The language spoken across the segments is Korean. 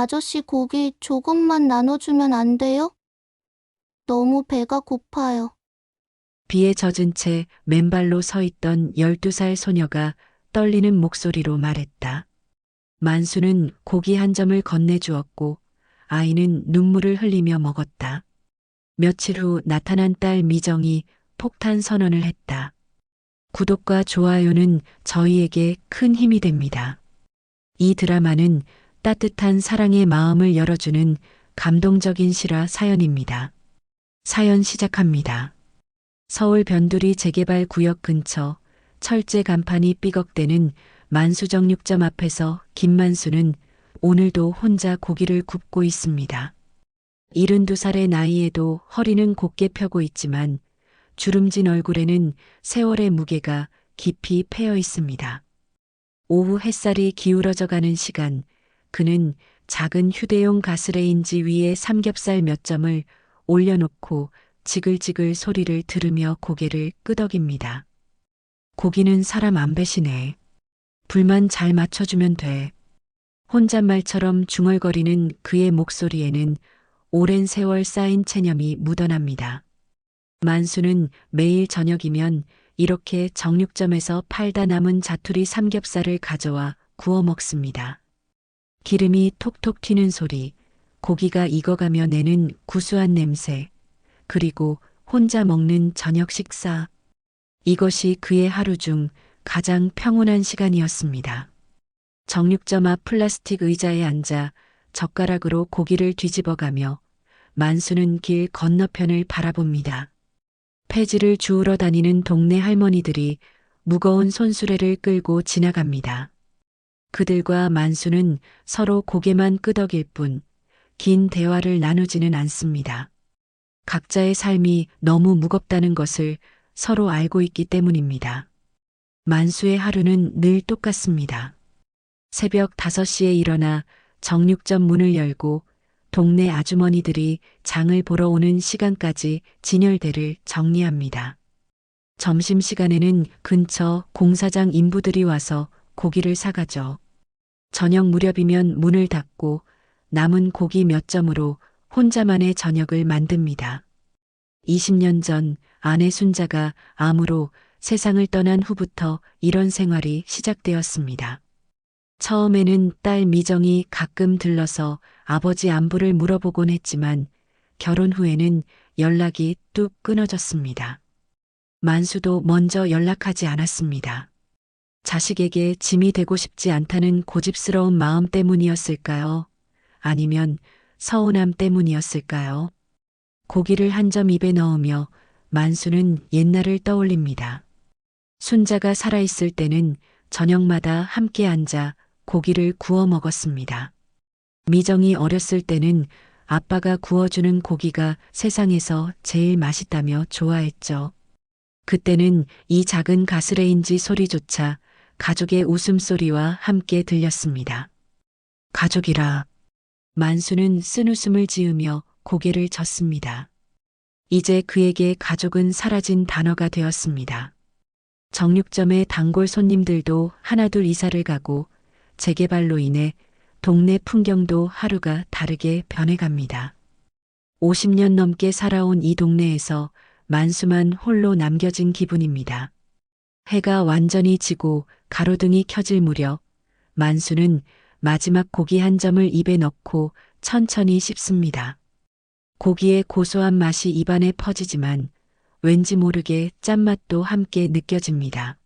아저씨 고기 조금만 나눠주면 안 돼요? 너무 배가 고파요. 비에 젖은 채 맨발로 서 있던 12살 소녀가 떨리는 목소리로 말했다. 만수는 고기 한 점을 건네주었고 아이는 눈물을 흘리며 먹었다. 며칠 후 나타난 딸 미정이 폭탄 선언을 했다. 구독과 좋아요는 저희에게 큰 힘이 됩니다. 이 드라마는 따뜻한 사랑의 마음을 열어주는 감동적인 실화 사연입니다. 사연 시작합니다. 서울 변두리 재개발 구역 근처 철제 간판이 삐걱대는 만수정육점 앞에서 김만수는 오늘도 혼자 고기를 굽고 있습니다. 72살의 나이에도 허리는 곧게 펴고 있지만 주름진 얼굴에는 세월의 무게가 깊이 패여 있습니다. 오후 햇살이 기울어져 가는 시간, 그는 작은 휴대용 가스레인지 위에 삼겹살 몇 점을 올려놓고 지글지글 소리를 들으며 고개를 끄덕입니다. 고기는 사람 안 배시네. 불만 잘 맞춰주면 돼. 혼잣말처럼 중얼거리는 그의 목소리에는 오랜 세월 쌓인 체념이 묻어납니다. 만수는 매일 저녁이면 이렇게 정육점에서 팔다 남은 자투리 삼겹살을 가져와 구워 먹습니다. 기름이 톡톡 튀는 소리, 고기가 익어가며 내는 구수한 냄새, 그리고 혼자 먹는 저녁 식사. 이것이 그의 하루 중 가장 평온한 시간이었습니다. 정육점 앞 플라스틱 의자에 앉아 젓가락으로 고기를 뒤집어가며 만수는 길 건너편을 바라봅니다. 폐지를 주우러 다니는 동네 할머니들이 무거운 손수레를 끌고 지나갑니다. 그들과 만수는 서로 고개만 끄덕일 뿐 긴 대화를 나누지는 않습니다. 각자의 삶이 너무 무겁다는 것을 서로 알고 있기 때문입니다. 만수의 하루는 늘 똑같습니다. 새벽 5시에 일어나 정육점 문을 열고 동네 아주머니들이 장을 보러 오는 시간까지 진열대를 정리합니다. 점심시간에는 근처 공사장 인부들이 와서 고기를 사가죠. 저녁 무렵이면 문을 닫고 남은 고기 몇 점으로 혼자만의 저녁을 만듭니다. 20년 전 아내 순자가 암으로 세상을 떠난 후부터 이런 생활이 시작되었습니다. 처음에는 딸 미정이 가끔 들러서 아버지 안부를 물어보곤 했지만 결혼 후에는 연락이 뚝 끊어졌습니다. 만수도 먼저 연락하지 않았습니다. 자식에게 짐이 되고 싶지 않다는 고집스러운 마음 때문이었을까요? 아니면 서운함 때문이었을까요? 고기를 한 점 입에 넣으며 만수는 옛날을 떠올립니다. 순자가 살아있을 때는 저녁마다 함께 앉아 고기를 구워 먹었습니다. 미정이 어렸을 때는 아빠가 구워주는 고기가 세상에서 제일 맛있다며 좋아했죠. 그때는 이 작은 가스레인지 소리조차 가족의 웃음소리와 함께 들렸습니다. 가족이라. 만수는 쓴웃음을 지으며 고개를 젓습니다. 이제 그에게 가족은 사라진 단어가 되었습니다. 정육점의 단골 손님들도 하나둘 이사를 가고 재개발로 인해 동네 풍경도 하루가 다르게 변해갑니다. 50년 넘게 살아온 이 동네에서 만수만 홀로 남겨진 기분입니다. 해가 완전히 지고 가로등이 켜질 무렵 만수는 마지막 고기 한 점을 입에 넣고 천천히 씹습니다. 고기의 고소한 맛이 입안에 퍼지지만 왠지 모르게 짠맛도 함께 느껴집니다.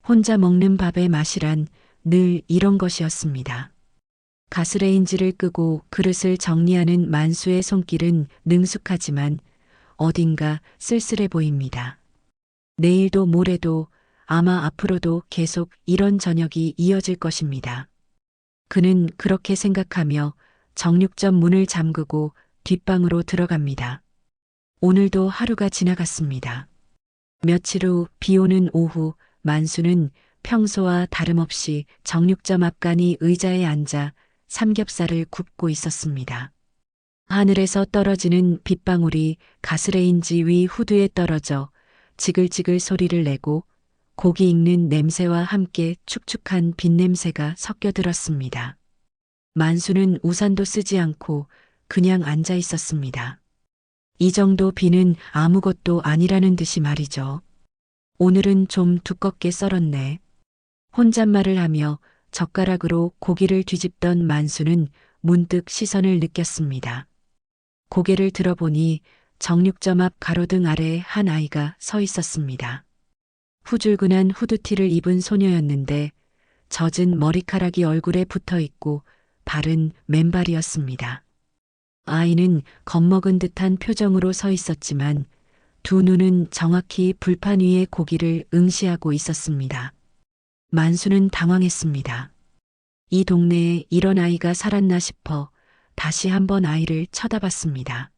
혼자 먹는 밥의 맛이란 늘 이런 것이었습니다. 가스레인지를 끄고 그릇을 정리하는 만수의 손길은 능숙하지만 어딘가 쓸쓸해 보입니다. 내일도 모레도 아마 앞으로도 계속 이런 저녁이 이어질 것입니다. 그는 그렇게 생각하며 정육점 문을 잠그고 뒷방으로 들어갑니다. 오늘도 하루가 지나갔습니다. 며칠 후 비 오는 오후 만수는 평소와 다름없이 정육점 앞간이 의자에 앉아 삼겹살을 굽고 있었습니다. 하늘에서 떨어지는 빗방울이 가스레인지 위 후드에 떨어져 지글지글 소리를 내고 고기 익는 냄새와 함께 축축한 빈냄새가 섞여 들었습니다. 만수는 우산도 쓰지 않고 그냥 앉아 있었습니다. 이 정도 비는 아무것도 아니라는 듯이 말이죠. 오늘은 좀 두껍게 썰었네. 혼잣말을 하며 젓가락으로 고기를 뒤집던 만수는 문득 시선을 느꼈습니다. 고개를 들어보니 정육점 앞 가로등 아래에 한 아이가 서 있었습니다. 후줄근한 후드티를 입은 소녀였는데 젖은 머리카락이 얼굴에 붙어 있고 발은 맨발이었습니다. 아이는 겁먹은 듯한 표정으로 서 있었지만 두 눈은 정확히 불판 위의 고기를 응시하고 있었습니다. 만수는 당황했습니다. 이 동네에 이런 아이가 살았나 싶어 다시 한번 아이를 쳐다봤습니다.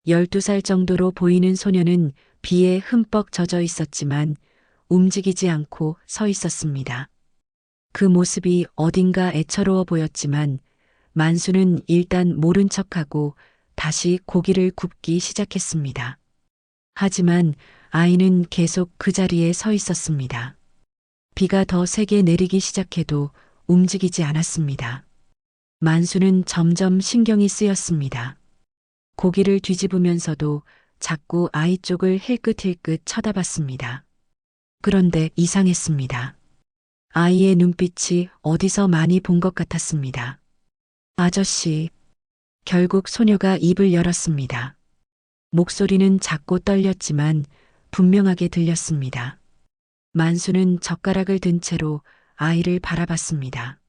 12살 정도로 보이는 소녀는 비에 흠뻑 젖어 있었지만 움직이지 않고 서 있었습니다. 그 모습이 어딘가 애처로워 보였지만 만수는 일단 모른 척하고 다시 고기를 굽기 시작했습니다. 하지만 아이는 계속 그 자리에 서 있었습니다. 비가 더 세게 내리기 시작해도 움직이지 않았습니다. 만수는 점점 신경이 쓰였습니다. 고기를 뒤집으면서도 자꾸 아이 쪽을 힐끗힐끗 쳐다봤습니다. 그런데 이상했습니다. 아이의 눈빛이 어디서 많이 본 것 같았습니다. 아저씨. 결국 소녀가 입을 열었습니다. 목소리는 작고 떨렸지만 분명하게 들렸습니다. 만수는 젓가락을 든 채로 아이를 바라봤습니다.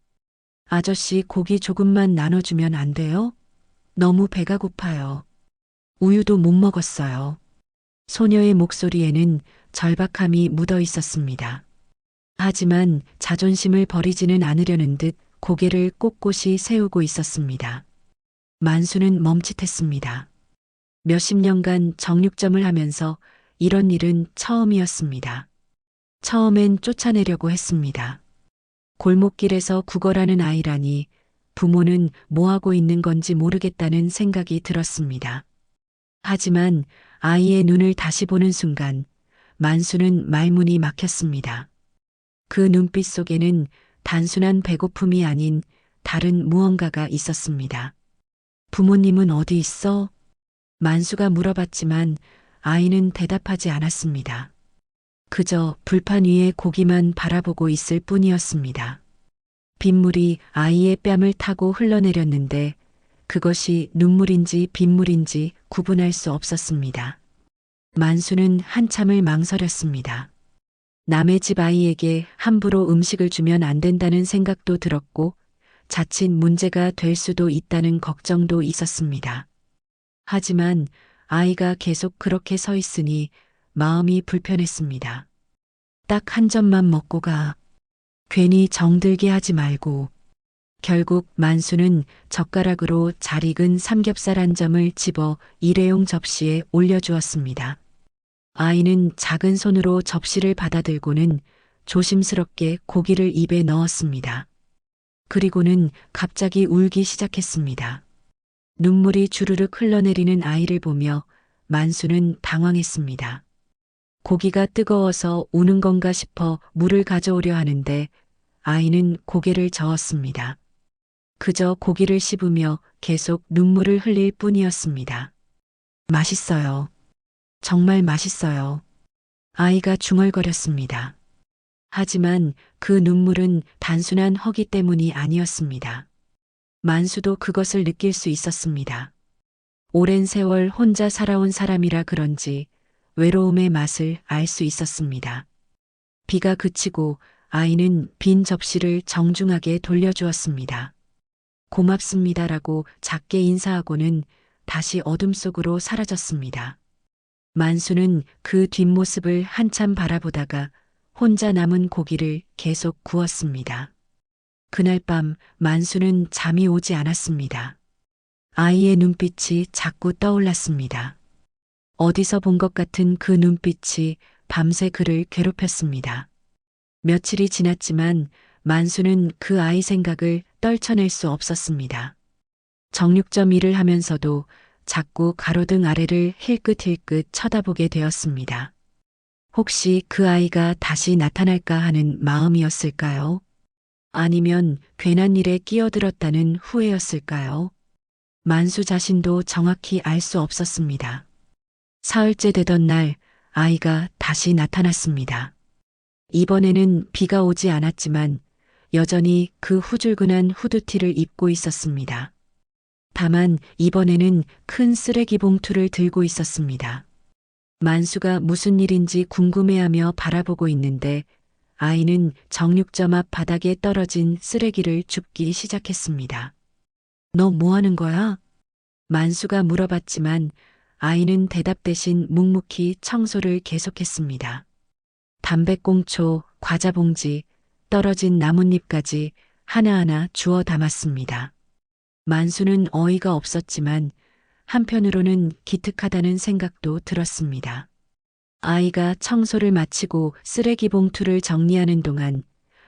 아저씨, 고기 조금만 나눠주면 안 돼요? 너무 배가 고파요. 우유도 못 먹었어요. 소녀의 목소리에는 절박함이 묻어 있었습니다. 하지만 자존심을 버리지는 않으려는 듯 고개를 꼿꼿이 세우고 있었습니다. 만수는 멈칫했습니다. 몇십 년간 정육점을 하면서 이런 일은 처음이었습니다. 처음엔 쫓아내려고 했습니다. 골목길에서 구걸하는 아이라니 부모는 뭐 하고 있는 건지 모르겠다는 생각이 들었습니다. 하지만 아이의 눈을 다시 보는 순간 만수는 말문이 막혔습니다. 그 눈빛 속에는 단순한 배고픔이 아닌 다른 무언가가 있었습니다. 부모님은 어디 있어? 만수가 물어봤지만 아이는 대답하지 않았습니다. 그저 불판 위에 고기만 바라보고 있을 뿐이었습니다. 빗물이 아이의 뺨을 타고 흘러내렸는데 그것이 눈물인지 빗물인지 구분할 수 없었습니다. 만수는 한참을 망설였습니다. 남의 집 아이에게 함부로 음식을 주면 안 된다는 생각도 들었고 자칫 문제가 될 수도 있다는 걱정도 있었습니다. 하지만 아이가 계속 그렇게 서 있으니 마음이 불편했습니다. 딱 한 점만 먹고 가. 괜히 정들게 하지 말고. 결국 만수는 젓가락으로 잘 익은 삼겹살 한 점을 집어 일회용 접시에 올려주었습니다. 아이는 작은 손으로 접시를 받아들고는 조심스럽게 고기를 입에 넣었습니다. 그리고는 갑자기 울기 시작했습니다. 눈물이 주르륵 흘러내리는 아이를 보며 만수는 당황했습니다. 고기가 뜨거워서 우는 건가 싶어 물을 가져오려 하는데 아이는 고개를 저었습니다. 그저 고기를 씹으며 계속 눈물을 흘릴 뿐이었습니다. 맛있어요. 정말 맛있어요. 아이가 중얼거렸습니다. 하지만 그 눈물은 단순한 허기 때문이 아니었습니다. 만수도 그것을 느낄 수 있었습니다. 오랜 세월 혼자 살아온 사람이라 그런지 외로움의 맛을 알 수 있었습니다. 비가 그치고 아이는 빈 접시를 정중하게 돌려주었습니다. 고맙습니다라고 작게 인사하고는 다시 어둠 속으로 사라졌습니다. 만수는 그 뒷모습을 한참 바라보다가 혼자 남은 고기를 계속 구웠습니다. 그날 밤 만수는 잠이 오지 않았습니다. 아이의 눈빛이 자꾸 떠올랐습니다. 어디서 본 것 같은 그 눈빛이 밤새 그를 괴롭혔습니다. 며칠이 지났지만 만수는 그 아이 생각을 떨쳐낼 수 없었습니다. 정육점 일을 하면서도 자꾸 가로등 아래를 힐끗힐끗 쳐다보게 되었습니다. 혹시 그 아이가 다시 나타날까 하는 마음이었을까요? 아니면 괜한 일에 끼어들었다는 후회였을까요? 만수 자신도 정확히 알 수 없었습니다. 사흘째 되던 날 아이가 다시 나타났습니다. 이번에는 비가 오지 않았지만 여전히 그 후줄근한 후드티를 입고 있었습니다. 다만 이번에는 큰 쓰레기 봉투를 들고 있었습니다. 만수가 무슨 일인지 궁금해하며 바라보고 있는데 아이는 정육점 앞 바닥에 떨어진 쓰레기를 줍기 시작했습니다. 너 뭐 하는 거야? 만수가 물어봤지만 아이는 대답 대신 묵묵히 청소를 계속했습니다. 담배꽁초, 과자봉지, 떨어진 나뭇잎까지 하나하나 주워 담았습니다. 만수는 어이가 없었지만 한편으로는 기특하다는 생각도 들었습니다. 아이가 청소를 마치고 쓰레기 봉투를 정리하는 동안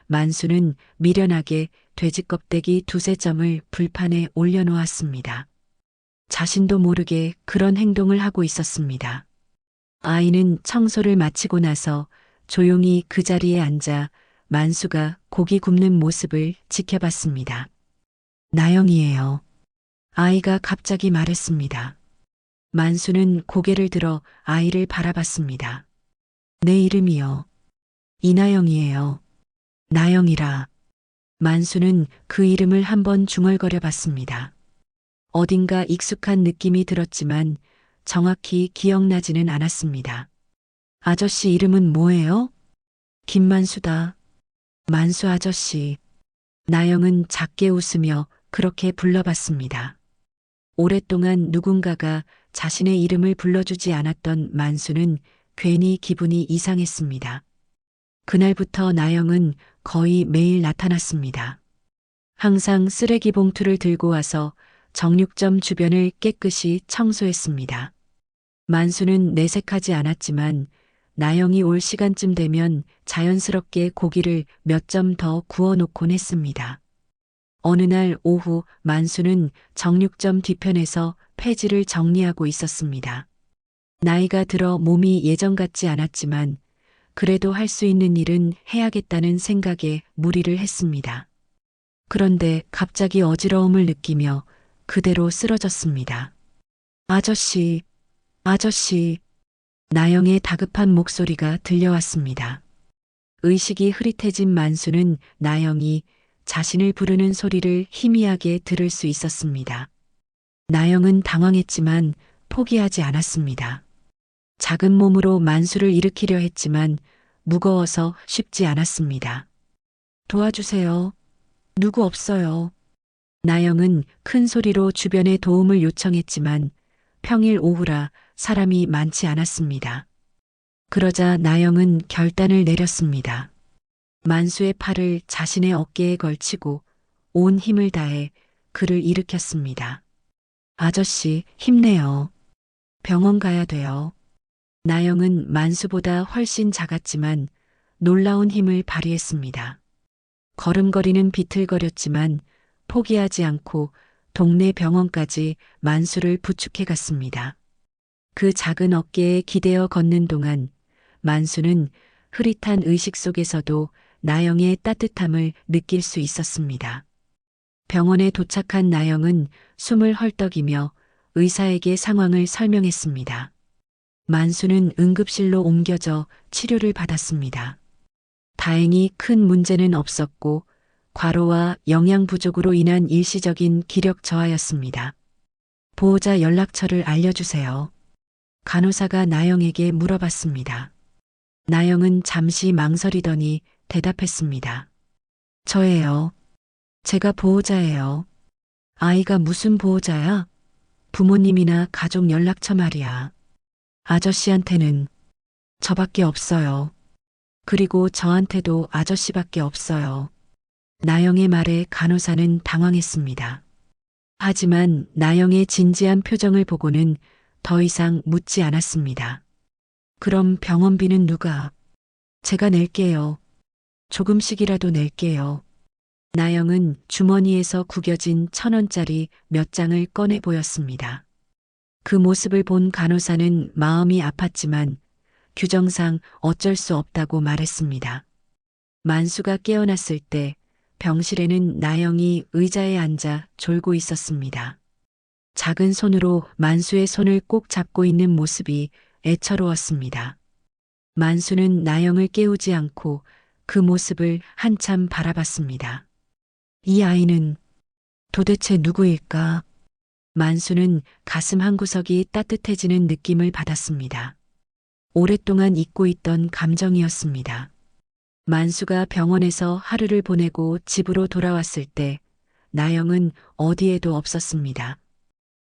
만수는 미련하게 돼지 껍데기 두세 점을 불판에 올려놓았습니다. 자신도 모르게 그런 행동을 하고 있었습니다. 아이는 청소를 마치고 나서 조용히 그 자리에 앉아 만수가 고기 굽는 모습을 지켜봤습니다. 나영이에요. 아이가 갑자기 말했습니다. 만수는 고개를 들어 아이를 바라봤습니다. 내 이름이요. 이나영이에요. 나영이라. 만수는 그 이름을 한번 중얼거려 봤습니다. 어딘가 익숙한 느낌이 들었지만 정확히 기억나지는 않았습니다. 아저씨 이름은 뭐예요? 김만수다. 만수 아저씨. 나영은 작게 웃으며 그렇게 불러봤습니다. 오랫동안 누군가가 자신의 이름을 불러주지 않았던 만수는 괜히 기분이 이상했습니다. 그날부터 나영은 거의 매일 나타났습니다. 항상 쓰레기 봉투를 들고 와서 정육점 주변을 깨끗이 청소했습니다. 만수는 내색하지 않았지만 나영이 올 시간쯤 되면 자연스럽게 고기를 몇 점 더 구워 놓곤 했습니다. 어느 날 오후 만수는 정육점 뒤편에서 폐지를 정리하고 있었습니다. 나이가 들어 몸이 예전 같지 않았지만 그래도 할 수 있는 일은 해야겠다는 생각에 무리를 했습니다. 그런데 갑자기 어지러움을 느끼며 그대로 쓰러졌습니다. 아저씨, 아저씨. 나영의 다급한 목소리가 들려왔습니다. 의식이 흐릿해진 만수는 나영이 자신을 부르는 소리를 희미하게 들을 수 있었습니다. 나영은 당황했지만 포기하지 않았습니다. 작은 몸으로 만수를 일으키려 했지만 무거워서 쉽지 않았습니다. 도와주세요. 누구 없어요. 나영은 큰 소리로 주변에 도움을 요청했지만 평일 오후라 사람이 많지 않았습니다. 그러자 나영은 결단을 내렸습니다. 만수의 팔을 자신의 어깨에 걸치고 온 힘을 다해 그를 일으켰습니다. 아저씨, 힘내요. 병원 가야 돼요. 나영은 만수보다 훨씬 작았지만 놀라운 힘을 발휘했습니다. 걸음걸이는 비틀거렸지만 포기하지 않고 동네 병원까지 만수를 부축해 갔습니다. 그 작은 어깨에 기대어 걷는 동안 만수는 흐릿한 의식 속에서도 나영의 따뜻함을 느낄 수 있었습니다. 병원에 도착한 나영은 숨을 헐떡이며 의사에게 상황을 설명했습니다. 만수는 응급실로 옮겨져 치료를 받았습니다. 다행히 큰 문제는 없었고 과로와 영양 부족으로 인한 일시적인 기력 저하였습니다. 보호자 연락처를 알려주세요. 간호사가 나영에게 물어봤습니다. 나영은 잠시 망설이더니 대답했습니다. 저예요. 제가 보호자예요. 아이가 무슨 보호자야? 부모님이나 가족 연락처 말이야. 아저씨한테는 저밖에 없어요. 그리고 저한테도 아저씨밖에 없어요. 나영의 말에 간호사는 당황했습니다. 하지만 나영의 진지한 표정을 보고는 더 이상 묻지 않았습니다. 그럼 병원비는 누가? 제가 낼게요. 조금씩이라도 낼게요. 나영은 주머니에서 구겨진 1,000원짜리 몇 장을 꺼내 보였습니다. 그 모습을 본 간호사는 마음이 아팠지만 규정상 어쩔 수 없다고 말했습니다. 만수가 깨어났을 때 병실에는 나영이 의자에 앉아 졸고 있었습니다. 작은 손으로 만수의 손을 꼭 잡고 있는 모습이 애처로웠습니다. 만수는 나영을 깨우지 않고 그 모습을 한참 바라봤습니다. 이 아이는 도대체 누구일까? 만수는 가슴 한구석이 따뜻해지는 느낌을 받았습니다. 오랫동안 잊고 있던 감정이었습니다. 만수가 병원에서 하루를 보내고 집으로 돌아왔을 때 나영은 어디에도 없었습니다.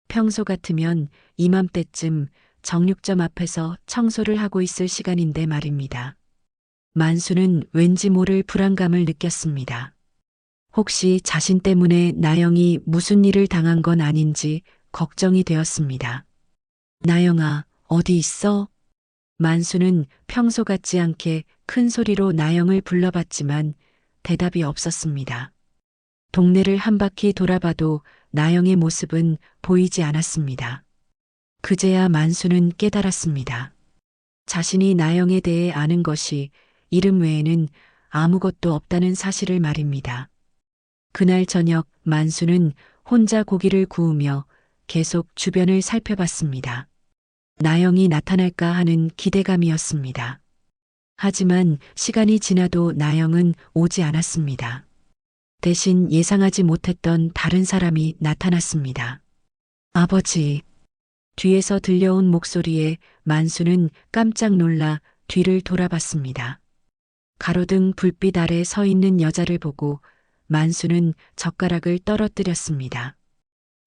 평소 같으면 이맘때쯤 정육점 앞에서 청소를 하고 있을 시간인데 말입니다. 만수는 왠지 모를 불안감을 느꼈습니다. 혹시 자신 때문에 나영이 무슨 일을 당한 건 아닌지 걱정이 되었습니다. 나영아, 어디 있어? 만수는 평소 같지 않게 큰 소리로 나영을 불러봤지만 대답이 없었습니다. 동네를 한 바퀴 돌아봐도 나영의 모습은 보이지 않았습니다. 그제야 만수는 깨달았습니다. 자신이 나영에 대해 아는 것이 이름 외에는 아무것도 없다는 사실을 말입니다. 그날 저녁 만수는 혼자 고기를 구우며 계속 주변을 살펴봤습니다. 나영이 나타날까 하는 기대감이었습니다. 하지만 시간이 지나도 나영은 오지 않았습니다. 대신 예상하지 못했던 다른 사람이 나타났습니다. 아버지. 뒤에서 들려온 목소리에 만수는 깜짝 놀라 뒤를 돌아봤습니다. 가로등 불빛 아래 서 있는 여자를 보고 만수는 젓가락을 떨어뜨렸습니다.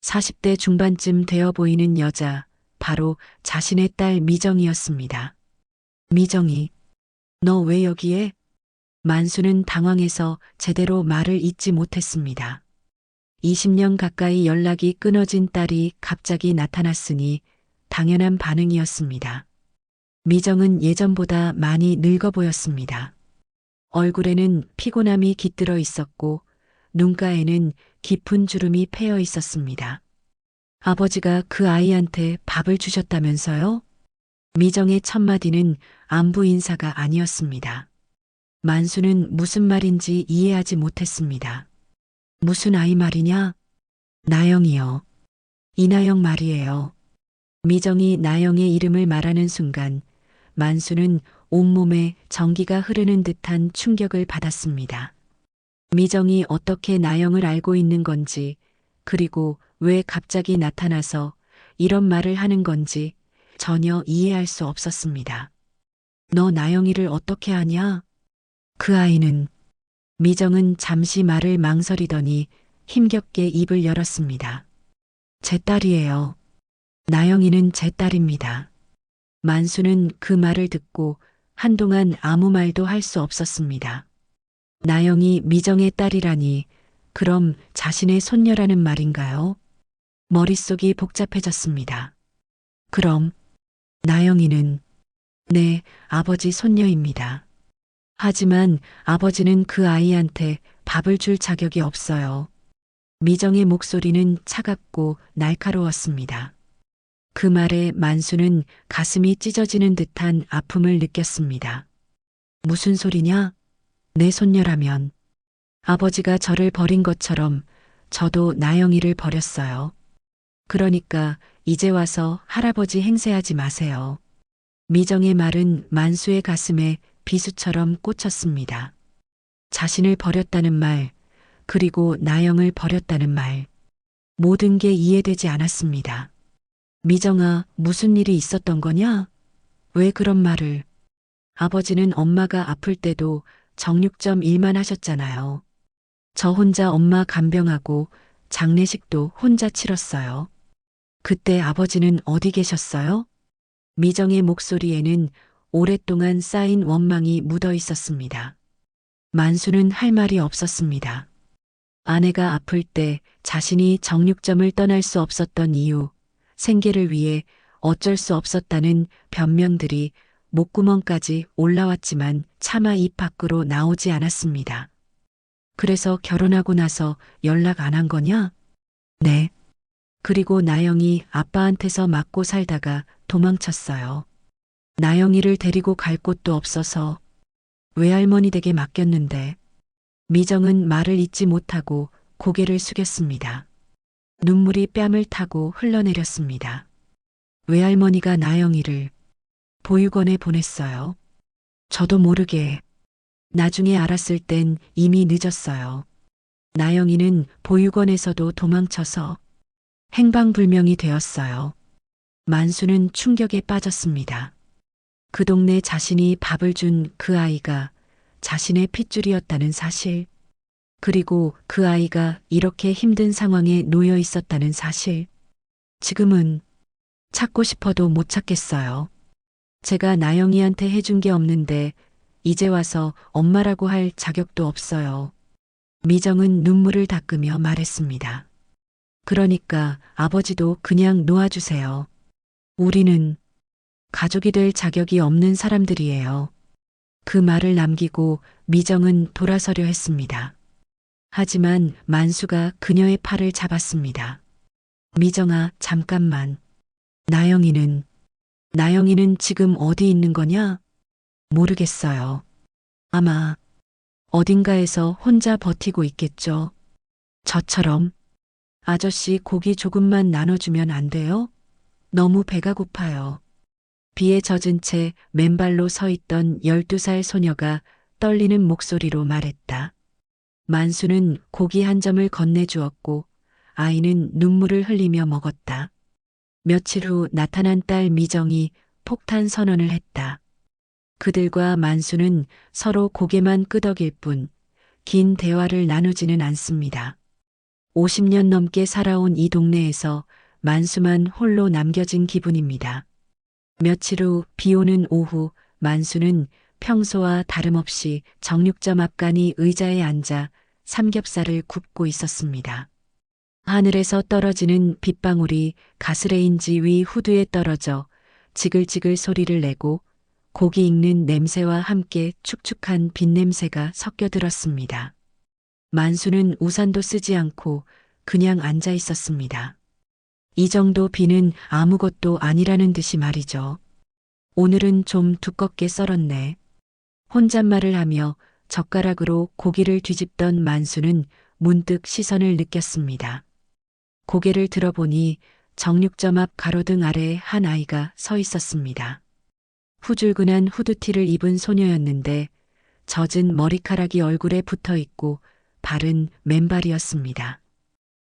40대 중반쯤 되어 보이는 여자, 바로 자신의 딸 미정이었습니다. 미정이, 너 왜 여기에? 만수는 당황해서 제대로 말을 잇지 못했습니다. 20년 가까이 연락이 끊어진 딸이 갑자기 나타났으니 당연한 반응이었습니다. 미정은 예전보다 많이 늙어 보였습니다. 얼굴에는 피곤함이 깃들어 있었고 눈가에는 깊은 주름이 패여 있었습니다. 아버지가 그 아이한테 밥을 주셨다면서요? 미정의 첫마디는 안부 인사가 아니었습니다. 만수는 무슨 말인지 이해하지 못했습니다. 무슨 아이 말이냐? 나영이요. 이나영 말이에요. 미정이 나영의 이름을 말하는 순간 만수는 온몸에 전기가 흐르는 듯한 충격을 받았습니다. 미정이 어떻게 나영을 알고 있는 건지, 그리고 왜 갑자기 나타나서 이런 말을 하는 건지 전혀 이해할 수 없었습니다. 너 나영이를 어떻게 아냐? 그 아이는, 미정은 잠시 말을 망설이더니 힘겹게 입을 열었습니다. 제 딸이에요. 나영이는 제 딸입니다. 만수는 그 말을 듣고 한동안 아무 말도 할 수 없었습니다. 나영이 미정의 딸이라니, 그럼 자신의 손녀라는 말인가요? 머릿속이 복잡해졌습니다. 그럼 나영이는 네, 아버지 손녀입니다. 하지만 아버지는 그 아이한테 밥을 줄 자격이 없어요. 미정의 목소리는 차갑고 날카로웠습니다. 그 말에 만수는 가슴이 찢어지는 듯한 아픔을 느꼈습니다. 무슨 소리냐? 내 손녀라면 아버지가 저를 버린 것처럼 저도 나영이를 버렸어요. 그러니까 이제 와서 할아버지 행세하지 마세요. 미정의 말은 만수의 가슴에 비수처럼 꽂혔습니다. 자신을 버렸다는 말, 그리고 나영을 버렸다는 말, 모든 게 이해되지 않았습니다. 미정아, 무슨 일이 있었던 거냐? 왜 그런 말을? 아버지는 엄마가 아플 때도 정육점 일만 하셨잖아요. 저 혼자 엄마 간병하고 장례식도 혼자 치렀어요. 그때 아버지는 어디 계셨어요? 미정의 목소리에는 오랫동안 쌓인 원망이 묻어 있었습니다. 만수는 할 말이 없었습니다. 아내가 아플 때 자신이 정육점을 떠날 수 없었던 이유, 생계를 위해 어쩔 수 없었다는 변명들이 목구멍까지 올라왔지만 차마 입 밖으로 나오지 않았습니다. 그래서 결혼하고 나서 연락 안 한 거냐? 네. 그리고 나영이 아빠한테서 맞고 살다가 도망쳤어요. 나영이를 데리고 갈 곳도 없어서 외할머니 댁에 맡겼는데 미정은 말을 잇지 못하고 고개를 숙였습니다. 눈물이 뺨을 타고 흘러내렸습니다. 외할머니가 나영이를 보육원에 보냈어요. 저도 모르게. 나중에 알았을 땐 이미 늦었어요. 나영이는 보육원에서도 도망쳐서 행방불명이 되었어요. 만수는 충격에 빠졌습니다. 그 동네 자신이 밥을 준 그 아이가 자신의 핏줄이었다는 사실, 그리고 그 아이가 이렇게 힘든 상황에 놓여 있었다는 사실, 지금은 찾고 싶어도 못 찾겠어요. 제가 나영이한테 해준 게 없는데 이제 와서 엄마라고 할 자격도 없어요. 미정은 눈물을 닦으며 말했습니다. 그러니까 아버지도 그냥 놓아주세요. 우리는 가족이 될 자격이 없는 사람들이에요. 그 말을 남기고 미정은 돌아서려 했습니다. 하지만 만수가 그녀의 팔을 잡았습니다. 미정아, 잠깐만. 나영이는 지금 어디 있는 거냐? 모르겠어요. 아마 어딘가에서 혼자 버티고 있겠죠. 저처럼. 아저씨, 고기 조금만 나눠주면 안 돼요? 너무 배가 고파요. 비에 젖은 채 맨발로 서 있던 12살 소녀가 떨리는 목소리로 말했다. 만수는 고기 한 점을 건네주었고 아이는 눈물을 흘리며 먹었다. 며칠 후 나타난 딸 미정이 폭탄 선언을 했다. 그들과 만수는 서로 고개만 끄덕일 뿐 긴 대화를 나누지는 않습니다. 50년 넘게 살아온 이 동네에서 만수만 홀로 남겨진 기분입니다. 며칠 후 비 오는 오후 만수는 평소와 다름없이 정육점 앞간이 의자에 앉아 삼겹살을 굽고 있었습니다. 하늘에서 떨어지는 빗방울이 가스레인지 위 후드에 떨어져 지글지글 소리를 내고 고기 익는 냄새와 함께 축축한 빈냄새가 섞여들었습니다. 만수는 우산도 쓰지 않고 그냥 앉아 있었습니다. 이 정도 비는 아무것도 아니라는 듯이 말이죠. 오늘은 좀 두껍게 썰었네. 혼잣말을 하며 젓가락으로 고기를 뒤집던 만수는 문득 시선을 느꼈습니다. 고개를 들어보니 정육점 앞 가로등 아래에 한 아이가 서 있었습니다. 후줄근한 후드티를 입은 소녀였는데 젖은 머리카락이 얼굴에 붙어 있고 발은 맨발이었습니다.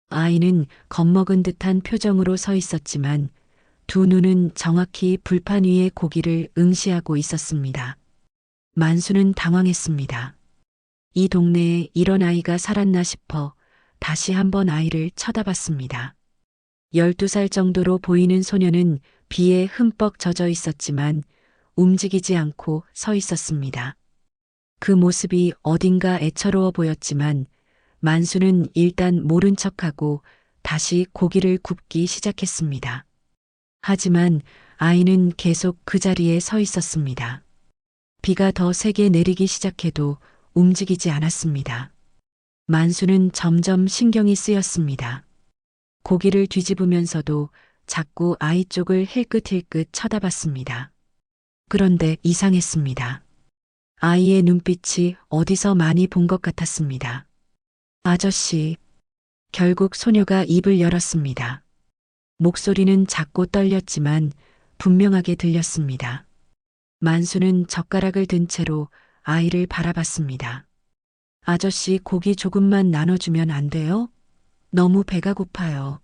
아이는 겁먹은 듯한 표정으로 서 있었지만 두 눈은 정확히 불판 위의 고기를 응시하고 있었습니다. 만수는 당황했습니다. 이 동네에 이런 아이가 살았나 싶어 다시 한번 아이를 쳐다봤습니다. 12살 정도로 보이는 소녀는 비에 흠뻑 젖어 있었지만 움직이지 않고 서 있었습니다. 그 모습이 어딘가 애처로워 보였지만 만수는 일단 모른 척하고 다시 고기를 굽기 시작했습니다. 하지만 아이는 계속 그 자리에 서 있었습니다. 비가 더 세게 내리기 시작해도 움직이지 않았습니다. 만수는 점점 신경이 쓰였습니다. 고기를 뒤집으면서도 자꾸 아이 쪽을 힐끗힐끗 쳐다봤습니다. 그런데 이상했습니다. 아이의 눈빛이 어디서 많이 본 것 같았습니다. 아저씨. 결국 소녀가 입을 열었습니다. 목소리는 작고 떨렸지만 분명하게 들렸습니다. 만수는 젓가락을 든 채로 아이를 바라봤습니다. 아저씨, 고기 조금만 나눠주면 안 돼요? 너무 배가 고파요.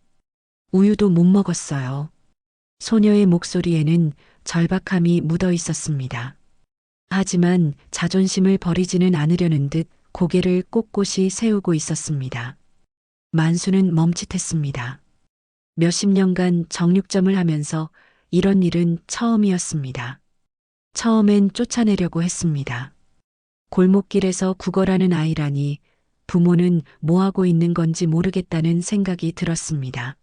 우유도 못 먹었어요. 소녀의 목소리에는 절박함이 묻어 있었습니다. 하지만 자존심을 버리지는 않으려는 듯 고개를 꼿꼿이 세우고 있었습니다. 만수는 멈칫했습니다. 몇십 년간 정육점을 하면서 이런 일은 처음이었습니다. 처음엔 쫓아내려고 했습니다. 골목길에서 구걸하는 아이라니 부모는 뭐하고 있는 건지 모르겠다는 생각이 들었습니다.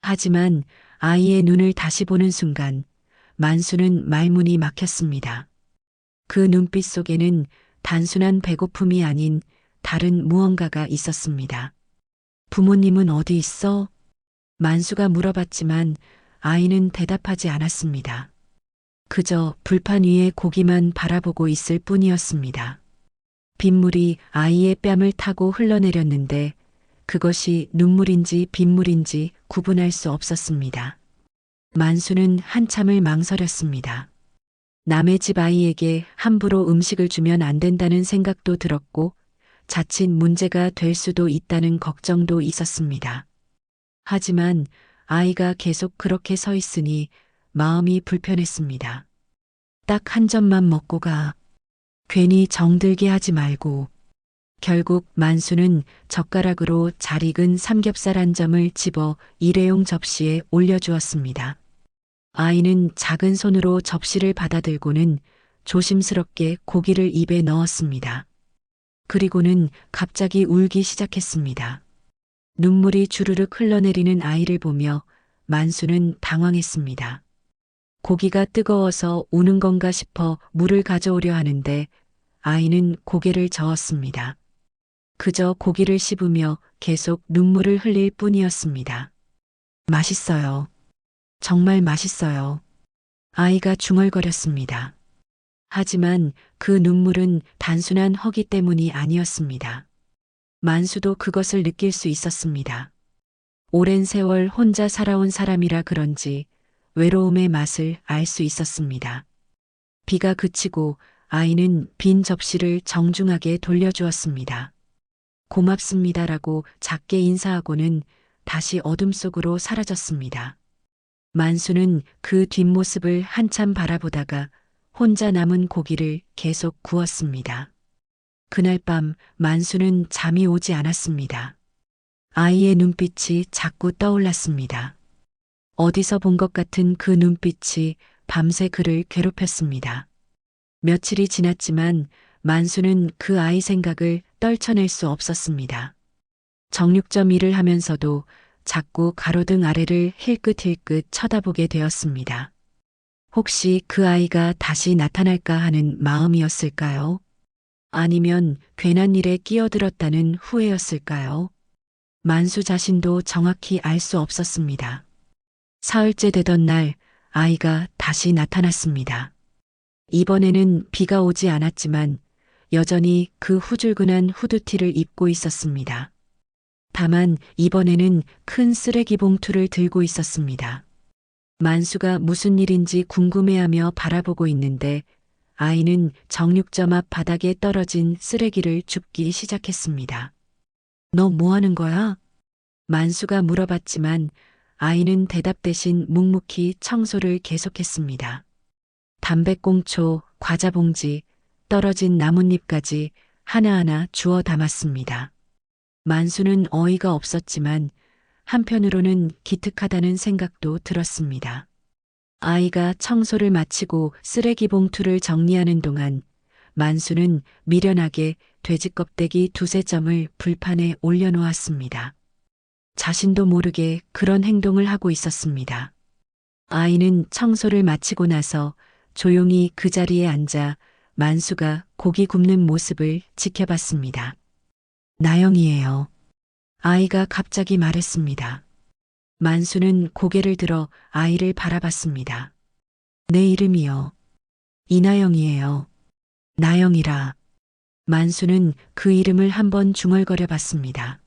하지만 아이의 눈을 다시 보는 순간 만수는 말문이 막혔습니다. 그 눈빛 속에는 단순한 배고픔이 아닌 다른 무언가가 있었습니다. 부모님은 어디 있어? 만수가 물어봤지만 아이는 대답하지 않았습니다. 그저 불판 위에 고기만 바라보고 있을 뿐이었습니다. 빗물이 아이의 뺨을 타고 흘러내렸는데 그것이 눈물인지 빗물인지 구분할 수 없었습니다. 만수는 한참을 망설였습니다. 남의 집 아이에게 함부로 음식을 주면 안 된다는 생각도 들었고 자칫 문제가 될 수도 있다는 걱정도 있었습니다. 하지만 아이가 계속 그렇게 서 있으니 마음이 불편했습니다. 딱 한 점만 먹고 가. 괜히 정들게 하지 말고. 결국 만수는 젓가락으로 잘 익은 삼겹살 한 점을 집어 일회용 접시에 올려주었습니다. 아이는 작은 손으로 접시를 받아들고는 조심스럽게 고기를 입에 넣었습니다. 그리고는 갑자기 울기 시작했습니다. 눈물이 주르륵 흘러내리는 아이를 보며 만수는 당황했습니다. 고기가 뜨거워서 우는 건가 싶어 물을 가져오려 하는데 아이는 고개를 저었습니다. 그저 고기를 씹으며 계속 눈물을 흘릴 뿐이었습니다. 맛있어요. 정말 맛있어요. 아이가 중얼거렸습니다. 하지만 그 눈물은 단순한 허기 때문이 아니었습니다. 만수도 그것을 느낄 수 있었습니다. 오랜 세월 혼자 살아온 사람이라 그런지 외로움의 맛을 알 수 있었습니다. 비가 그치고 아이는 빈 접시를 정중하게 돌려주었습니다. 고맙습니다라고 작게 인사하고는 다시 어둠 속으로 사라졌습니다. 만수는 그 뒷모습을 한참 바라보다가 혼자 남은 고기를 계속 구웠습니다. 그날 밤 만수는 잠이 오지 않았습니다. 아이의 눈빛이 자꾸 떠올랐습니다. 어디서 본 것 같은 그 눈빛이 밤새 그를 괴롭혔습니다. 며칠이 지났지만 만수는 그 아이 생각을 떨쳐낼 수 없었습니다. 정육점 일을 하면서도 자꾸 가로등 아래를 힐끗힐끗 쳐다보게 되었습니다. 혹시 그 아이가 다시 나타날까 하는 마음이었을까요? 아니면 괜한 일에 끼어들었다는 후회였을까요? 만수 자신도 정확히 알 수 없었습니다. 사흘째 되던 날 아이가 다시 나타났습니다. 이번에는 비가 오지 않았지만 여전히 그 후줄근한 후드티를 입고 있었습니다. 다만 이번에는 큰 쓰레기 봉투를 들고 있었습니다. 만수가 무슨 일인지 궁금해하며 바라보고 있는데 아이는 정육점 앞 바닥에 떨어진 쓰레기를 줍기 시작했습니다. 너 뭐 하는 거야? 만수가 물어봤지만 아이는 대답 대신 묵묵히 청소를 계속했습니다. 담배꽁초, 과자봉지, 떨어진 나뭇잎까지 하나하나 주워 담았습니다. 만수는 어이가 없었지만 한편으로는 기특하다는 생각도 들었습니다. 아이가 청소를 마치고 쓰레기 봉투를 정리하는 동안 만수는 미련하게 돼지 껍데기 두세 점을 불판에 올려놓았습니다. 자신도 모르게 그런 행동을 하고 있었습니다. 아이는 청소를 마치고 나서 조용히 그 자리에 앉아 만수가 고기 굽는 모습을 지켜봤습니다. 나영이에요. 아이가 갑자기 말했습니다. 만수는 고개를 들어 아이를 바라봤습니다. 내 이름이요. 이나영이에요. 나영이라. 만수는 그 이름을 한번 중얼거려 봤습니다.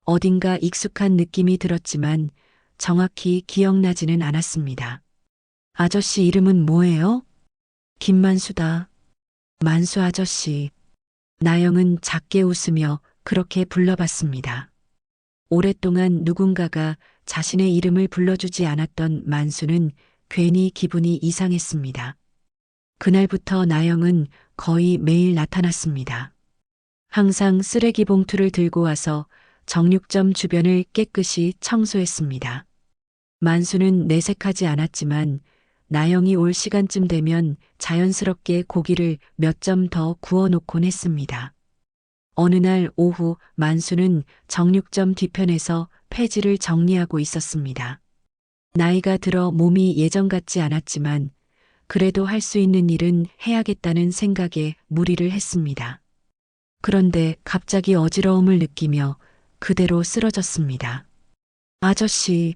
어딘가 익숙한 느낌이 들었지만 정확히 기억나지는 않았습니다. 아저씨 이름은 뭐예요? 김만수다. 만수 아저씨. 나영은 작게 웃으며 그렇게 불러봤습니다. 오랫동안 누군가가 자신의 이름을 불러주지 않았던 만수는 괜히 기분이 이상했습니다. 그날부터 나영은 거의 매일 나타났습니다. 항상 쓰레기 봉투를 들고 와서 정육점 주변을 깨끗이 청소했습니다. 만수는 내색하지 않았지만 나영이 올 시간쯤 되면 자연스럽게 고기를 몇 점 더 구워놓곤 했습니다. 어느 날 오후 만수는 정육점 뒤편에서 폐지를 정리하고 있었습니다. 나이가 들어 몸이 예전 같지 않았지만 그래도 할 수 있는 일은 해야겠다는 생각에 무리를 했습니다. 그런데 갑자기 어지러움을 느끼며 그대로 쓰러졌습니다. 아저씨,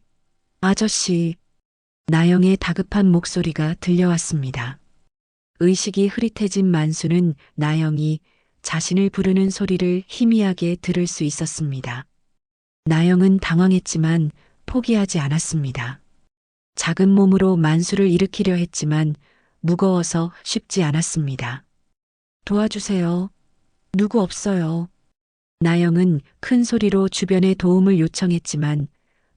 아저씨. 나영의 다급한 목소리가 들려왔습니다. 의식이 흐릿해진 만수는 나영이 자신을 부르는 소리를 희미하게 들을 수 있었습니다. 나영은 당황했지만 포기하지 않았습니다. 작은 몸으로 만수를 일으키려 했지만 무거워서 쉽지 않았습니다. 도와주세요. 누구 없어요. 나영은 큰 소리로 주변에 도움을 요청했지만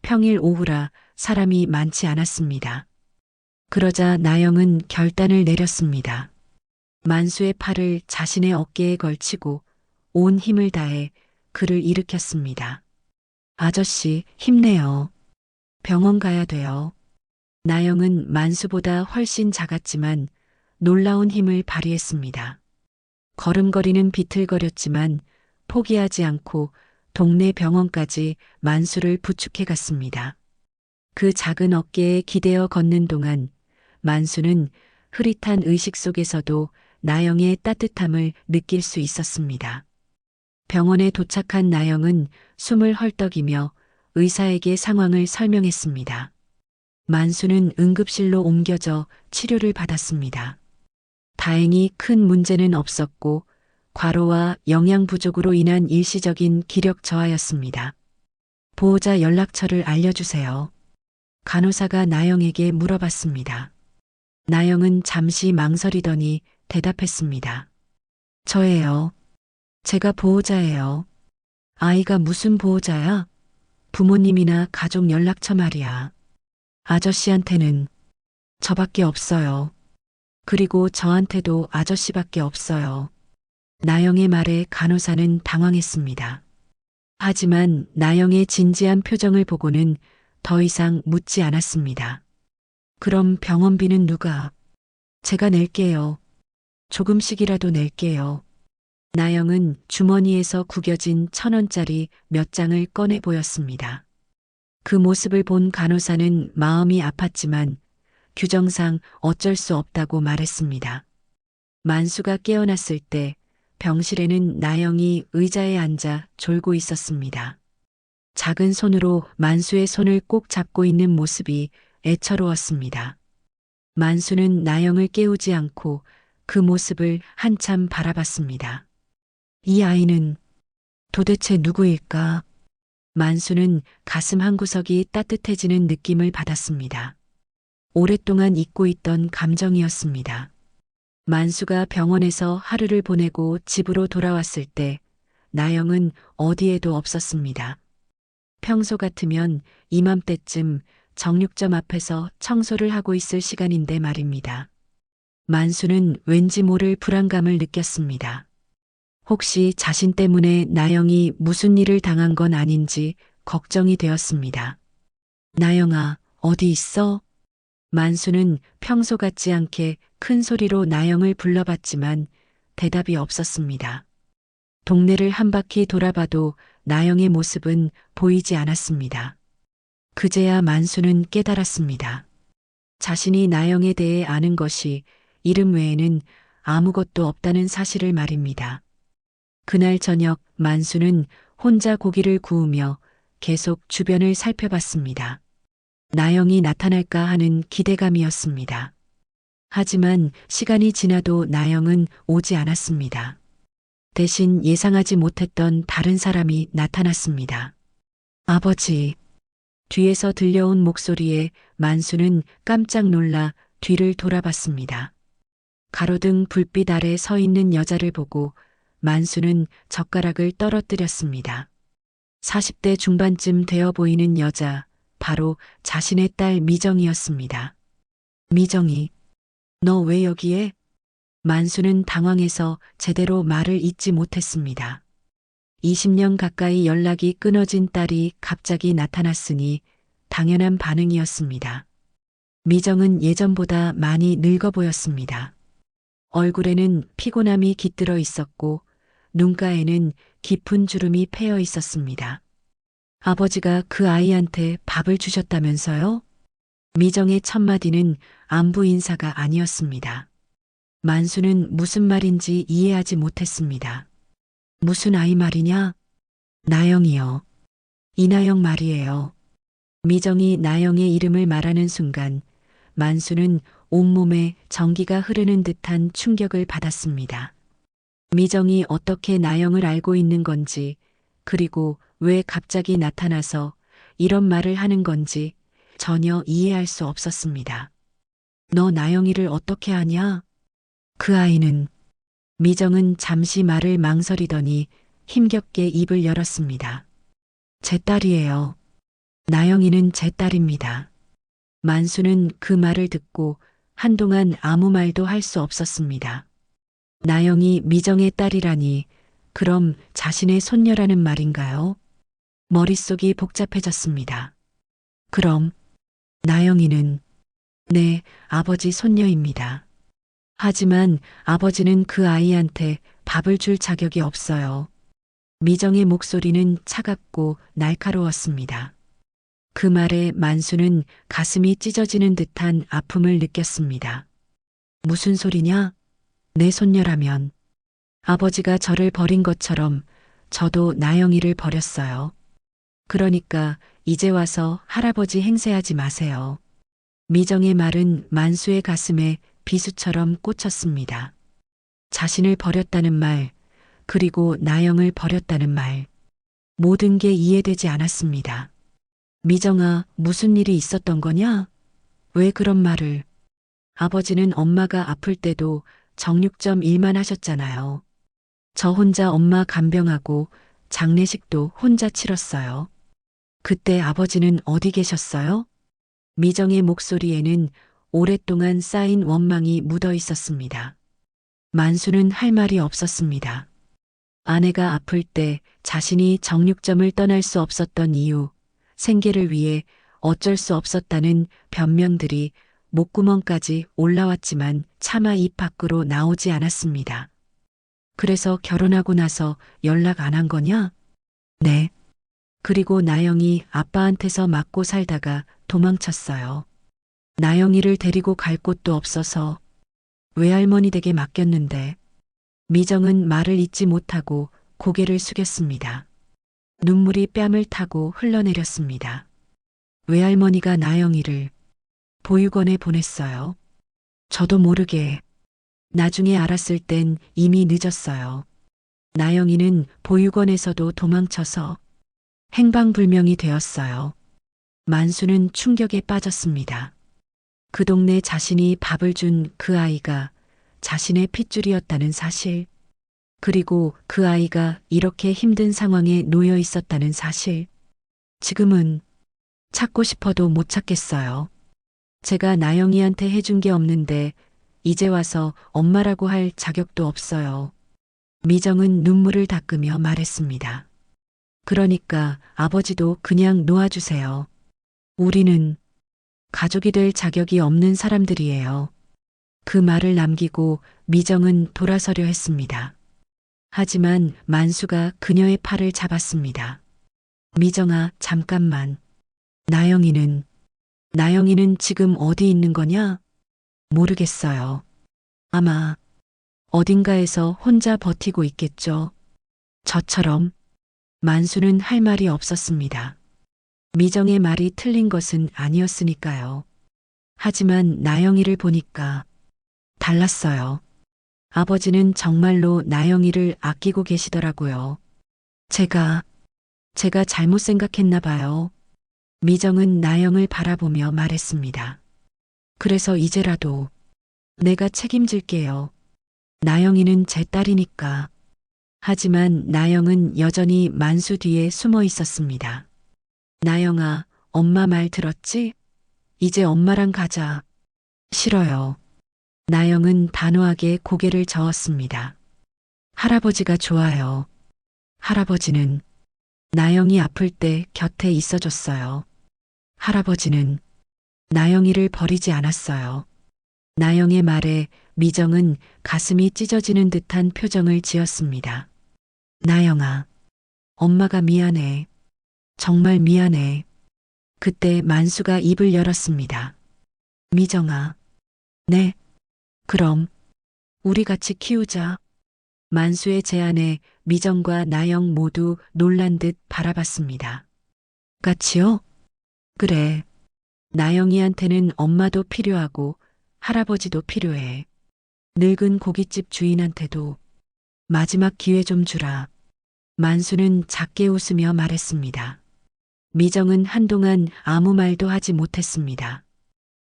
평일 오후라 사람이 많지 않았습니다. 그러자 나영은 결단을 내렸습니다. 만수의 팔을 자신의 어깨에 걸치고 온 힘을 다해 그를 일으켰습니다. 아저씨, 힘내요. 병원 가야 돼요. 나영은 만수보다 훨씬 작았지만 놀라운 힘을 발휘했습니다. 걸음걸이는 비틀거렸지만 포기하지 않고 동네 병원까지 만수를 부축해 갔습니다. 그 작은 어깨에 기대어 걷는 동안 만수는 흐릿한 의식 속에서도 나영의 따뜻함을 느낄 수 있었습니다. 병원에 도착한 나영은 숨을 헐떡이며 의사에게 상황을 설명했습니다. 만수는 응급실로 옮겨져 치료를 받았습니다. 다행히 큰 문제는 없었고 과로와 영양 부족으로 인한 일시적인 기력 저하였습니다. 보호자 연락처를 알려주세요. 간호사가 나영에게 물어봤습니다. 나영은 잠시 망설이더니 대답했습니다. 저예요. 제가 보호자예요. 아이가 무슨 보호자야? 부모님이나 가족 연락처 말이야. 아저씨한테는 저밖에 없어요. 그리고 저한테도 아저씨밖에 없어요. 나영의 말에 간호사는 당황했습니다. 하지만 나영의 진지한 표정을 보고는 더 이상 묻지 않았습니다. 그럼 병원비는 누가? 제가 낼게요. 조금씩이라도 낼게요. 나영은 주머니에서 구겨진 1,000원짜리 몇 장을 꺼내 보였습니다. 그 모습을 본 간호사는 마음이 아팠지만 규정상 어쩔 수 없다고 말했습니다. 만수가 깨어났을 때 병실에는 나영이 의자에 앉아 졸고 있었습니다. 작은 손으로 만수의 손을 꼭 잡고 있는 모습이 애처로웠습니다. 만수는 나영을 깨우지 않고 그 모습을 한참 바라봤습니다. 이 아이는 도대체 누구일까? 만수는 가슴 한구석이 따뜻해지는 느낌을 받았습니다. 오랫동안 잊고 있던 감정이었습니다. 만수가 병원에서 하루를 보내고 집으로 돌아왔을 때 나영은 어디에도 없었습니다. 평소 같으면 이맘때쯤 정육점 앞에서 청소를 하고 있을 시간인데 말입니다. 만수는 왠지 모를 불안감을 느꼈습니다. 혹시 자신 때문에 나영이 무슨 일을 당한 건 아닌지 걱정이 되었습니다. 나영아, 어디 있어? 만수는 평소 같지 않게 큰 소리로 나영을 불러봤지만 대답이 없었습니다. 동네를 한 바퀴 돌아봐도 나영의 모습은 보이지 않았습니다. 그제야 만수는 깨달았습니다. 자신이 나영에 대해 아는 것이 이름 외에는 아무것도 없다는 사실을 말입니다. 그날 저녁 만수는 혼자 고기를 구우며 계속 주변을 살펴봤습니다. 나영이 나타날까 하는 기대감이었습니다. 하지만 시간이 지나도 나영은 오지 않았습니다. 대신 예상하지 못했던 다른 사람이 나타났습니다. 아버지. 뒤에서 들려온 목소리에 만수는 깜짝 놀라 뒤를 돌아봤습니다. 가로등 불빛 아래 서 있는 여자를 보고 만수는 젓가락을 떨어뜨렸습니다. 40대 중반쯤 되어 보이는 여자, 바로 자신의 딸 미정이었습니다. 미정이, 너 왜 여기에? 만수는 당황해서 제대로 말을 잇지 못했습니다. 20년 가까이 연락이 끊어진 딸이 갑자기 나타났으니 당연한 반응이었습니다. 미정은 예전보다 많이 늙어 보였습니다. 얼굴에는 피곤함이 깃들어 있었고 눈가에는 깊은 주름이 패여 있었습니다. 아버지가 그 아이한테 밥을 주셨다면서요? 미정의 첫마디는 안부 인사가 아니었습니다. 만수는 무슨 말인지 이해하지 못했습니다. 무슨 아이 말이냐? 나영이요. 이나영 말이에요. 미정이 나영의 이름을 말하는 순간 만수는 온몸에 전기가 흐르는 듯한 충격을 받았습니다. 미정이 어떻게 나영을 알고 있는 건지, 그리고 왜 갑자기 나타나서 이런 말을 하는 건지 전혀 이해할 수 없었습니다. 너 나영이를 어떻게 아냐? 그 아이는 미정은 잠시 말을 망설이더니 힘겹게 입을 열었습니다. 제 딸이에요. 나영이는 제 딸입니다. 만수는 그 말을 듣고 한동안 아무 말도 할 수 없었습니다. 나영이 미정의 딸이라니 그럼 자신의 손녀라는 말인가요? 머릿속이 복잡해졌습니다. 그럼 나영이는 네, 아버지 손녀입니다. 하지만 아버지는 그 아이한테 밥을 줄 자격이 없어요. 미정의 목소리는 차갑고 날카로웠습니다. 그 말에 만수는 가슴이 찢어지는 듯한 아픔을 느꼈습니다. 무슨 소리냐? 내 손녀라면 아버지가 저를 버린 것처럼 저도 나영이를 버렸어요. 그러니까 이제 와서 할아버지 행세하지 마세요. 미정의 말은 만수의 가슴에 비수처럼 꽂혔습니다. 자신을 버렸다는 말, 그리고 나영을 버렸다는 말, 모든 게 이해되지 않았습니다. 미정아, 무슨 일이 있었던 거냐? 왜 그런 말을? 아버지는 엄마가 아플 때도 정육점 일만 하셨잖아요. 저 혼자 엄마 간병하고 장례식도 혼자 치렀어요. 그때 아버지는 어디 계셨어요? 미정의 목소리에는 오랫동안 쌓인 원망이 묻어 있었습니다. 만수는 할 말이 없었습니다. 아내가 아플 때 자신이 정육점을 떠날 수 없었던 이유, 생계를 위해 어쩔 수 없었다는 변명들이 목구멍까지 올라왔지만 차마 입 밖으로 나오지 않았습니다. 그래서 결혼하고 나서 연락 안 한 거냐? 네. 그리고 나영이 아빠한테서 맞고 살다가 도망쳤어요. 나영이를 데리고 갈 곳도 없어서 외할머니 댁에 맡겼는데 미정은 말을 잇지 못하고 고개를 숙였습니다. 눈물이 뺨을 타고 흘러내렸습니다. 외할머니가 나영이를 보육원에 보냈어요. 저도 모르게 나중에 알았을 땐 이미 늦었어요. 나영이는 보육원에서도 도망쳐서 행방불명이 되었어요. 만수는 충격에 빠졌습니다. 그 동네 자신이 밥을 준 그 아이가 자신의 핏줄이었다는 사실, 그리고 그 아이가 이렇게 힘든 상황에 놓여 있었다는 사실, 지금은 찾고 싶어도 못 찾겠어요. 제가 나영이한테 해준 게 없는데 이제 와서 엄마라고 할 자격도 없어요. 미정은 눈물을 닦으며 말했습니다. 그러니까 아버지도 그냥 놓아주세요. 우리는 가족이 될 자격이 없는 사람들이에요. 그 말을 남기고 미정은 돌아서려 했습니다. 하지만 만수가 그녀의 팔을 잡았습니다. 미정아, 잠깐만. 나영이는 지금 어디 있는 거냐? 모르겠어요. 아마 어딘가에서 혼자 버티고 있겠죠. 저처럼. 만수는 할 말이 없었습니다. 미정의 말이 틀린 것은 아니었으니까요. 하지만 나영이를 보니까 달랐어요. 아버지는 정말로 나영이를 아끼고 계시더라고요. 제가 잘못 생각했나 봐요. 미정은 나영을 바라보며 말했습니다. 그래서 이제라도 내가 책임질게요. 나영이는 제 딸이니까. 하지만 나영은 여전히 만수 뒤에 숨어 있었습니다. 나영아, 엄마 말 들었지? 이제 엄마랑 가자. 싫어요. 나영은 단호하게 고개를 저었습니다. 할아버지가 좋아요. 할아버지는 나영이 아플 때 곁에 있어줬어요. 할아버지는 나영이를 버리지 않았어요. 나영의 말에 미정은 가슴이 찢어지는 듯한 표정을 지었습니다. 나영아, 엄마가 미안해. 정말 미안해. 그때 만수가 입을 열었습니다. 미정아, 네, 그럼 우리 같이 키우자. 만수의 제안에 미정과 나영 모두 놀란 듯 바라봤습니다. 같이요? 그래. 나영이한테는 엄마도 필요하고 할아버지도 필요해. 늙은 고깃집 주인한테도. 마지막 기회 좀 주라. 만수는 작게 웃으며 말했습니다. 미정은 한동안 아무 말도 하지 못했습니다.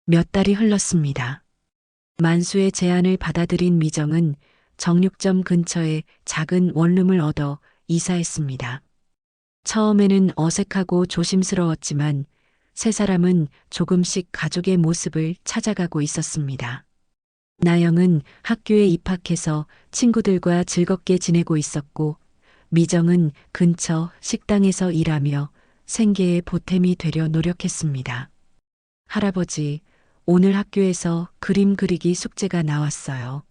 몇 달이 흘렀습니다. 만수의 제안을 받아들인 미정은 정육점 근처에 작은 원룸을 얻어 이사했습니다. 처음에는 어색하고 조심스러웠지만 세 사람은 조금씩 가족의 모습을 찾아가고 있었습니다. 나영은 학교에 입학해서 친구들과 즐겁게 지내고 있었고, 미정은 근처 식당에서 일하며 생계의 보탬이 되려 노력했습니다. 할아버지, 오늘 학교에서 그림 그리기 숙제가 나왔어요.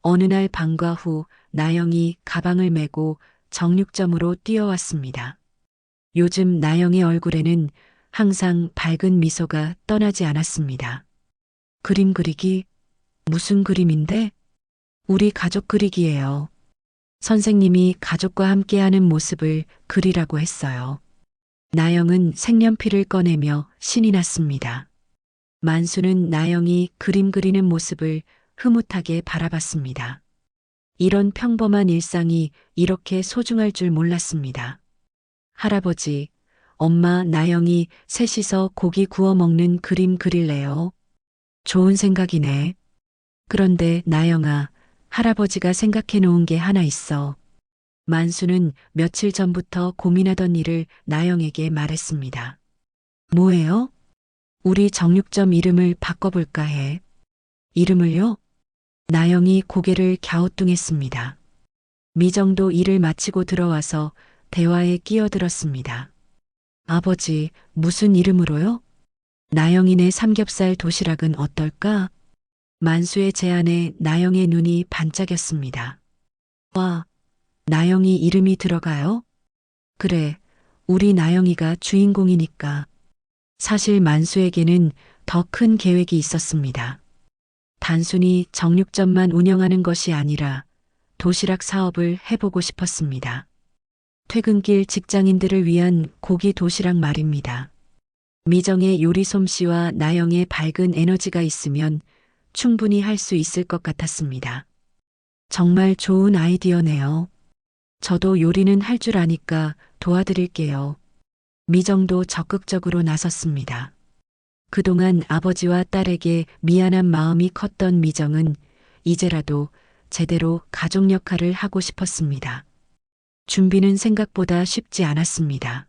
어느 날 방과 후 나영이 가방을 메고 정육점으로 뛰어왔습니다. 요즘 나영의 얼굴에는 항상 밝은 미소가 떠나지 않았습니다. 그림 그리기? 무슨 그림인데? 우리 가족 그리기예요. 선생님이 가족과 함께하는 모습을 그리라고 했어요. 나영은 색연필을 꺼내며 신이 났습니다. 만수는 나영이 그림 그리는 모습을 흐뭇하게 바라봤습니다. 이런 평범한 일상이 이렇게 소중할 줄 몰랐습니다. 할아버지, 엄마 나영이 셋이서 고기 구워 먹는 그림 그릴래요? 좋은 생각이네. 그런데 나영아, 할아버지가 생각해 놓은 게 하나 있어. 만수는 며칠 전부터 고민하던 일을 나영에게 말했습니다. 뭐예요? 우리 정육점 이름을 바꿔볼까 해. 이름을요? 나영이 고개를 갸우뚱했습니다. 미정도 일을 마치고 들어와서 대화에 끼어들었습니다. 아버지, 무슨 이름으로요? 나영이네 삼겹살 도시락은 어떨까? 만수의 제안에 나영의 눈이 반짝였습니다. 와, 나영이 이름이 들어가요? 그래, 우리 나영이가 주인공이니까. 사실 만수에게는 더 큰 계획이 있었습니다. 단순히 정육점만 운영하는 것이 아니라 도시락 사업을 해보고 싶었습니다. 퇴근길 직장인들을 위한 고기 도시락 말입니다. 미정의 요리 솜씨와 나영의 밝은 에너지가 있으면 충분히 할 수 있을 것 같았습니다. 정말 좋은 아이디어네요. 저도 요리는 할 줄 아니까 도와드릴게요. 미정도 적극적으로 나섰습니다. 그동안 아버지와 딸에게 미안한 마음이 컸던 미정은 이제라도 제대로 가족 역할을 하고 싶었습니다. 준비는 생각보다 쉽지 않았습니다.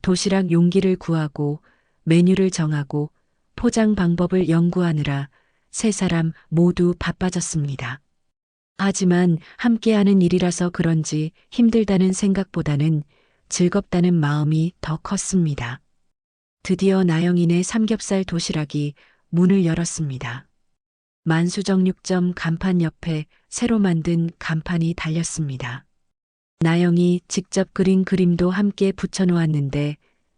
도시락 용기를 구하고 메뉴를 정하고 포장 방법을 연구하느라 세 사람 모두 바빠졌습니다. 하지만 함께하는 일이라서 그런지 힘들다는 생각보다는 즐겁다는 마음이 더 컸습니다. 드디어 나영이네 삼겹살 도시락이 문을 열었습니다. 만수정육점 간판 옆에 새로 만든 간판이 달렸습니다. 나영이 직접 그린 그림도 함께 붙여놓았는데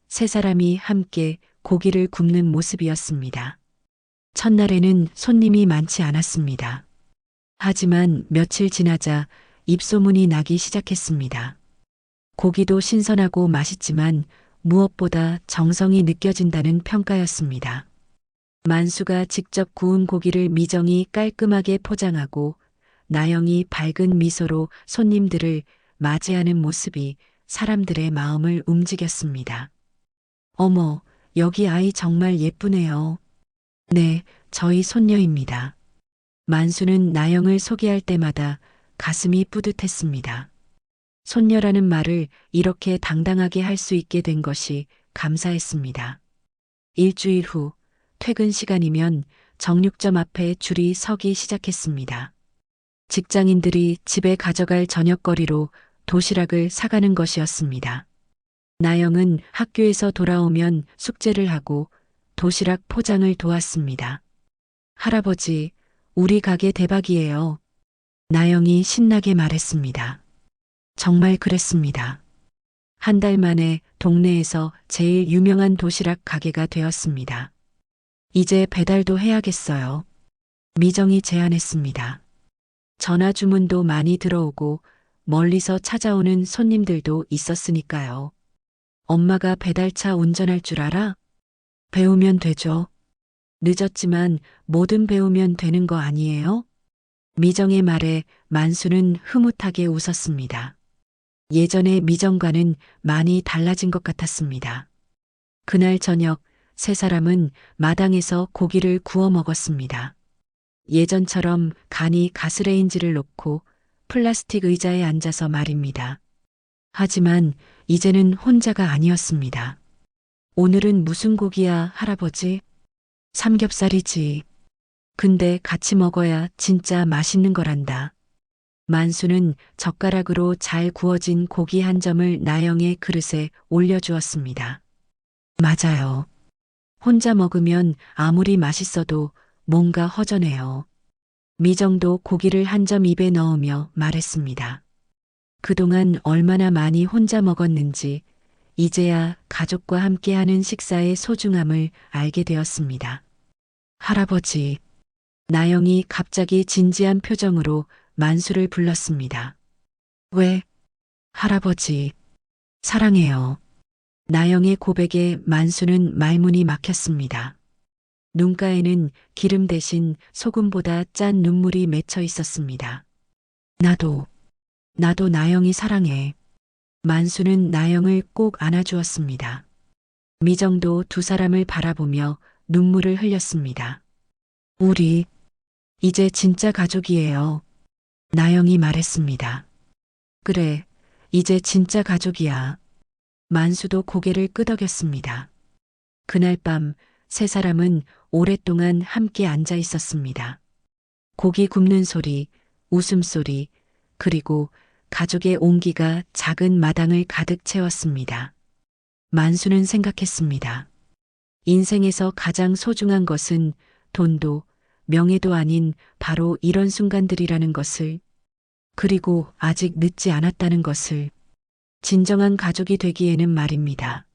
세 사람이 함께 고기를 굽는 모습이었습니다. 첫날에는 손님이 많지 않았습니다. 하지만 며칠 지나자 입소문이 나기 시작했습니다. 고기도 신선하고 맛있지만 무엇보다 정성이 느껴진다는 평가였습니다. 만수가 직접 구운 고기를 미정이 깔끔하게 포장하고 나영이 밝은 미소로 손님들을 맞이하는 모습이 사람들의 마음을 움직였습니다. 어머, 여기 아이 정말 예쁘네요. 네, 저희 손녀입니다. 만수는 나영을 소개할 때마다 가슴이 뿌듯했습니다. 손녀라는 말을 이렇게 당당하게 할 수 있게 된 것이 감사했습니다. 일주일 후 퇴근 시간이면 정육점 앞에 줄이 서기 시작했습니다. 직장인들이 집에 가져갈 저녁거리로 도시락을 사가는 것이었습니다. 나영은 학교에서 돌아오면 숙제를 하고 도시락 포장을 도왔습니다. 할아버지, 우리 가게 대박이에요. 나영이 신나게 말했습니다. 정말 그랬습니다. 한 달 만에 동네에서 제일 유명한 도시락 가게가 되었습니다. 이제 배달도 해야겠어요. 미정이 제안했습니다. 전화 주문도 많이 들어오고 멀리서 찾아오는 손님들도 있었으니까요. 엄마가 배달차 운전할 줄 알아? 배우면 되죠. 늦었지만 뭐든 배우면 되는 거 아니에요? 미정의 말에 만수는 흐뭇하게 웃었습니다. 예전의 미정과는 많이 달라진 것 같았습니다. 그날 저녁 세 사람은 마당에서 고기를 구워 먹었습니다. 예전처럼 간이 가스레인지를 놓고 플라스틱 의자에 앉아서 말입니다. 하지만 이제는 혼자가 아니었습니다. 오늘은 무슨 고기야, 할아버지? 삼겹살이지. 근데 같이 먹어야 진짜 맛있는 거란다. 만수는 젓가락으로 잘 구워진 고기 한 점을 나영의 그릇에 올려주었습니다. 맞아요. 혼자 먹으면 아무리 맛있어도 뭔가 허전해요. 미정도 고기를 한 점 입에 넣으며 말했습니다. 그동안 얼마나 많이 혼자 먹었는지 이제야 가족과 함께하는 식사의 소중함을 알게 되었습니다. 할아버지, 나영이 갑자기 진지한 표정으로 만수를 불렀습니다. 왜? 할아버지, 사랑해요. 나영의 고백에 만수는 말문이 막혔습니다. 눈가에는 기름 대신 소금보다 짠 눈물이 맺혀 있었습니다. 나도 나영이 사랑해. 만수는 나영을 꼭 안아주었습니다. 미정도 두 사람을 바라보며 눈물을 흘렸습니다. 우리 이제 진짜 가족이에요. 나영이 말했습니다. 그래, 이제 진짜 가족이야. 만수도 고개를 끄덕였습니다. 그날 밤 세 사람은 오랫동안 함께 앉아 있었습니다. 고기 굽는 소리, 웃음소리, 그리고 가족의 온기가 작은 마당을 가득 채웠습니다. 만수는 생각했습니다. 인생에서 가장 소중한 것은 돈도 명예도 아닌 바로 이런 순간들이라는 것을, 그리고 아직 늦지 않았다는 것을, 진정한 가족이 되기에는 말입니다.